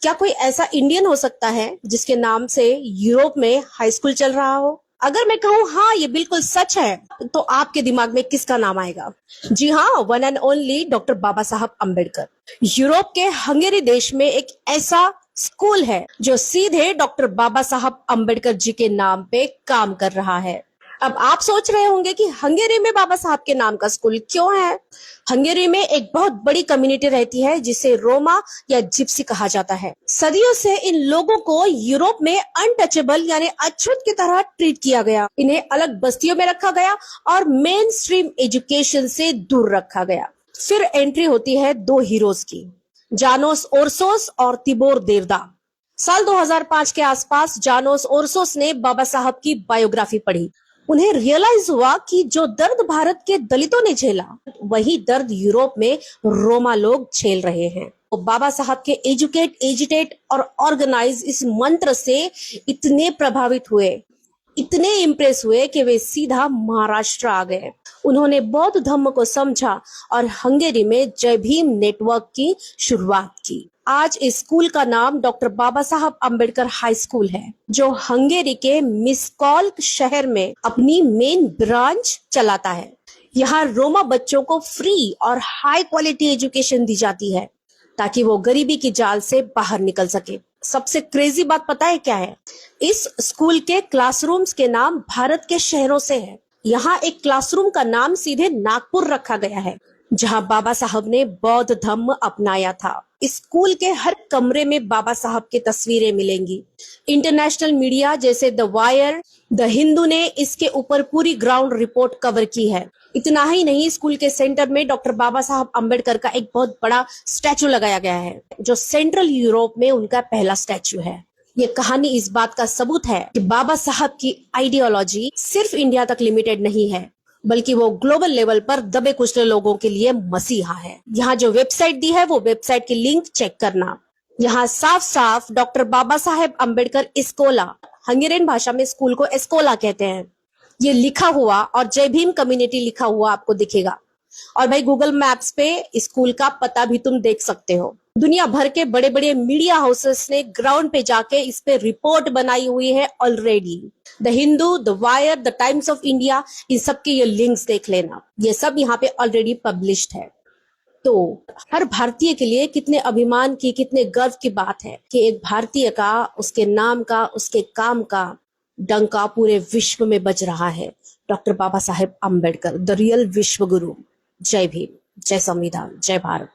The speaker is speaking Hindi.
क्या कोई ऐसा इंडियन हो सकता है जिसके नाम से यूरोप में हाई स्कूल चल रहा हो? अगर मैं कहूँ हाँ ये बिल्कुल सच है, तो आपके दिमाग में किसका नाम आएगा? जी हाँ, one and only doctor Baba Saheb Ambedkar. Europe के हंगेरी देश में एक ऐसा स्कूल है जो सीधे डॉक्टर बाबा साहब अम्बेडकर जी के नाम पे काम कर रहा है। अब आप सोच रहे होंगे कि हंगेरी में बाबा साहब के नाम का स्कूल क्यों है? हंगेरी में एक बहुत बड़ी कम्युनिटी रहती है जिसे रोमा या जिप्सी कहा जाता है। सदियों से इन लोगों को यूरोप में अनटचेबल यानी अछूत की तरह ट्रीट किया गया। इन्हें अलग बस्तियों में रखा गया और मेन स्ट्रीम एजुकेशन से दूर रखा गया। फिर एंट्री होती है दो हीरोज की, जानोस ओरसोस और तिबोर देवदा। साल 2005 के आसपास जानोस ओरसोस ने बाबा साहब की बायोग्राफी पढ़ी। उन्हें रियलाइज हुआ कि जो दर्द भारत के दलितों ने झेला, वही दर्द यूरोप में रोमा लोग झेल रहे हैं। तो बाबा साहब के एजुकेट, एजिटेट और ऑर्गेनाइज इस मंत्र से इतने प्रभावित हुए, इतने इम्प्रेस हुए कि वे सीधा महाराष्ट्र आ गए। उन्होंने बौद्ध धर्म को समझा और हंगेरी में जय भीम नेटवर्क की शुरुआत की। आज इस स्कूल का नाम डॉक्टर बाबा साहब अम्बेडकर हाई स्कूल है, जो हंगेरी के मिस्कॉल्क शहर में अपनी मेन ब्रांच चलाता है। यहाँ रोमा बच्चों को फ्री और हाई क्वालिटी एजुकेशन दी जाती है ताकि वो गरीबी की जाल से बाहर निकल सके। सबसे क्रेजी बात पता है क्या है? इस स्कूल के क्लासरूम्स के नाम भारत के शहरों से है। यहाँ एक क्लासरूम का नाम सीधे नागपुर रखा गया है, जहाँ बाबा साहब ने बौद्ध धर्म अपनाया था। इस स्कूल के हर कमरे में बाबा साहब की तस्वीरें मिलेंगी। इंटरनेशनल मीडिया जैसे द वायर, द हिंदू ने इसके ऊपर पूरी ग्राउंड रिपोर्ट कवर की है। इतना ही नहीं, स्कूल के सेंटर में डॉक्टर बाबा साहब अम्बेडकर का एक बहुत बड़ा स्टैचू लगाया गया है, जो सेंट्रल यूरोप में उनका पहला स्टैचू है। ये कहानी इस बात का सबूत है कि बाबा साहब की आइडियोलॉजी सिर्फ इंडिया तक लिमिटेड नहीं है, बल्कि वो ग्लोबल लेवल पर दबे कुचले लोगों के लिए मसीहा है। यहाँ जो वेबसाइट दी है वो वेबसाइट की लिंक चेक करना। यहाँ साफ साफ डॉक्टर बाबा साहेब अम्बेडकर स्कूला, हंगेरियन भाषा में स्कूल को एस्कोला कहते हैं, ये लिखा हुआ और जय भीम कम्युनिटी लिखा हुआ आपको दिखेगा। और भाई गूगल मैप्स पे स्कूल का पता भी तुम देख सकते हो। दुनिया भर के बड़े बड़े मीडिया हाउसेस ने ग्राउंड पे जाके इस पे रिपोर्ट बनाई हुई है already. The Hindu, the Wire, the Times of India, इन सब के ये लिंक्स देख लेना। ये सब यहाँ पे ऑलरेडी पब्लिश्ड है। तो हर भारतीय के लिए कितने अभिमान की, कितने गर्व की बात है कि एक भारतीय का, उसके नाम का, उसके काम का डंका पूरे विश्व में बज रहा है। Doctor Baba Saheb Ambedkar, the real विश्व गुरु। जय भीम, जय संविधान, जय भारत।